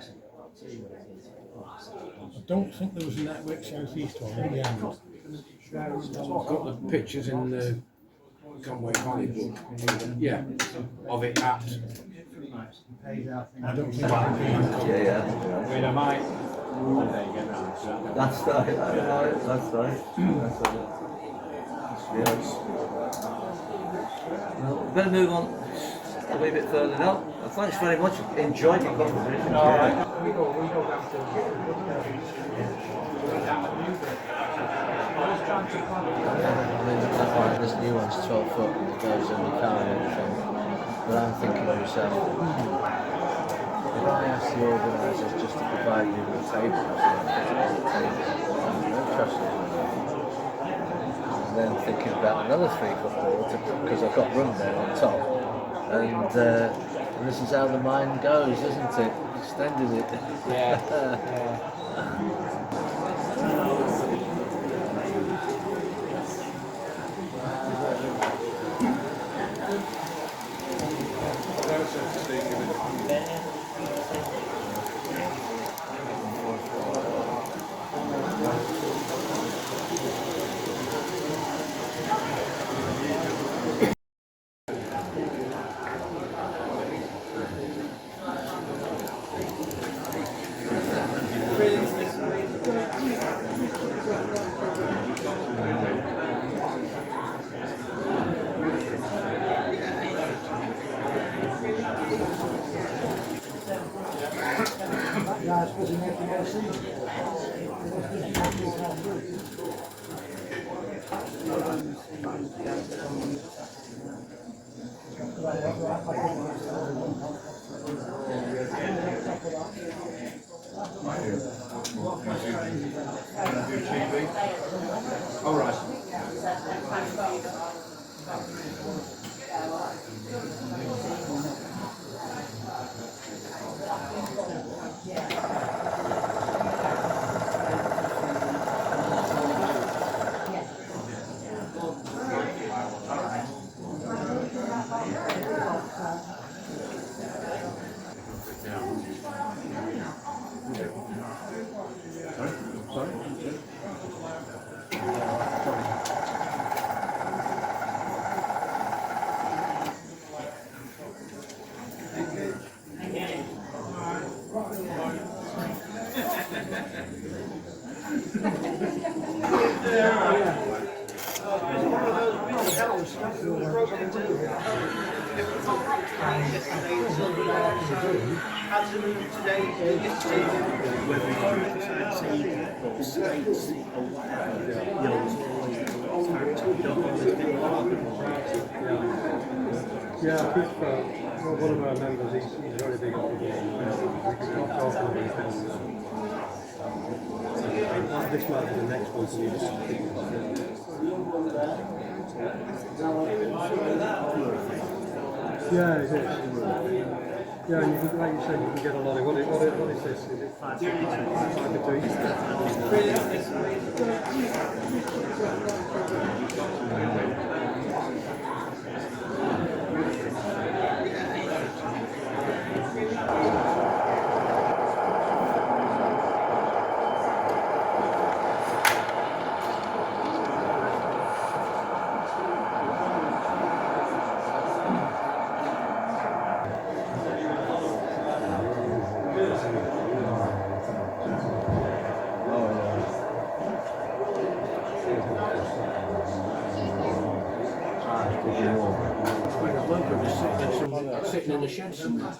I don't think there was a network southeast one in the end. I've got the pictures in the Conway Valley book. Yeah, of it at. I don't think it would be. Yeah. Wait, am I? That's right. That's right. Yes. Well, we better move on a wee bit further now. Thanks very much. Enjoyed the conversation. We go down to This new one's 12 foot and it goes in the car and everything. But I'm thinking to myself, if I ask the organisers just to provide me with a table, I don't trust it. And then thinking about another 3 foot board because I've got room there on top. And this is how the mind goes, isn't it? Extended it. yeah. All right. Yeah, I think one of our members, he's very big on the game. This might be the next one, so you just think about it. Yeah, it is. Yeah, and you can, like you said, you can get a lot of, what is this? Is it 5 Sitting in the shed somewhere.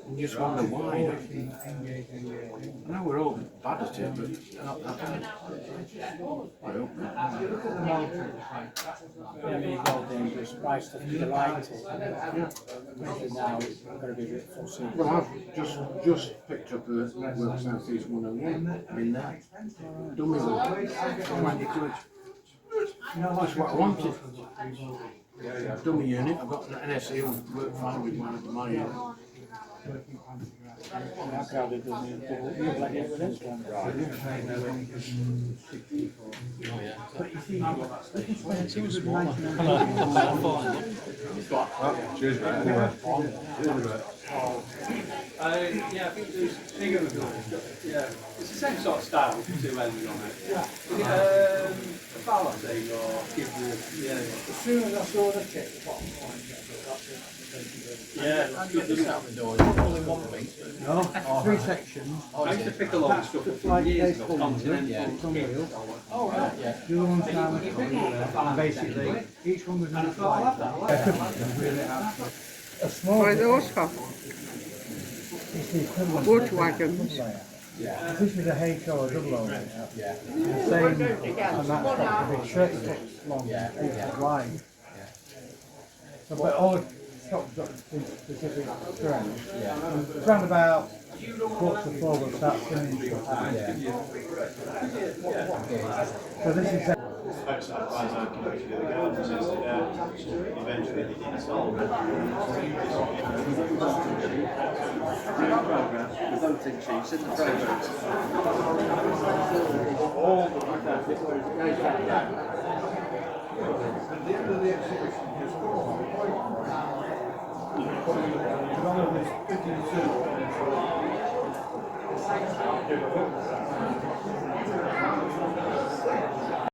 And just wonder why. I know we're all bad at it, but not that bad. I hope not. Look at the mountain. Yeah, you go dangerous. Buy stuff to the light. Yeah. Now it's going to be a bit fussy. Well, I've just picked up a Network Southeast 101 in there. Dummy one. 20 quid. That's what I wanted. Dummy unit. I've got an NSE who work fine with my unit. How crowded does it look like it with this one? But you see, it was smaller. Cheers, mate. Anyway. Cheers, mate. Yeah, I think there's bigger than that. Yeah, it's the same sort of style, two ends on it. Yeah. A ballot thing or give you, yeah. As soon as I saw the kit, Yeah, You just out the door, it's all in one piece. no, 3 sections. Oh, I used to pick a lot of stuff up like years ago, baseball, continental yeah. kit. oh right, yeah. The other one's down the front, and basically each one was in a flight. A small What are those for? it's the equivalent. Wood wagons. Yeah. This is a H or a double O. Yeah. The same, and that's got to be 30 foot long, Yeah. 8 foot wide. So, but all the stock's got specific strength. Yeah. It's around about quarter to 4 we'll start spinning stuff out. Yeah. So this is Folks that buys our connection to the gardens is eventually they did solve it. Program, the voting chiefs in the program.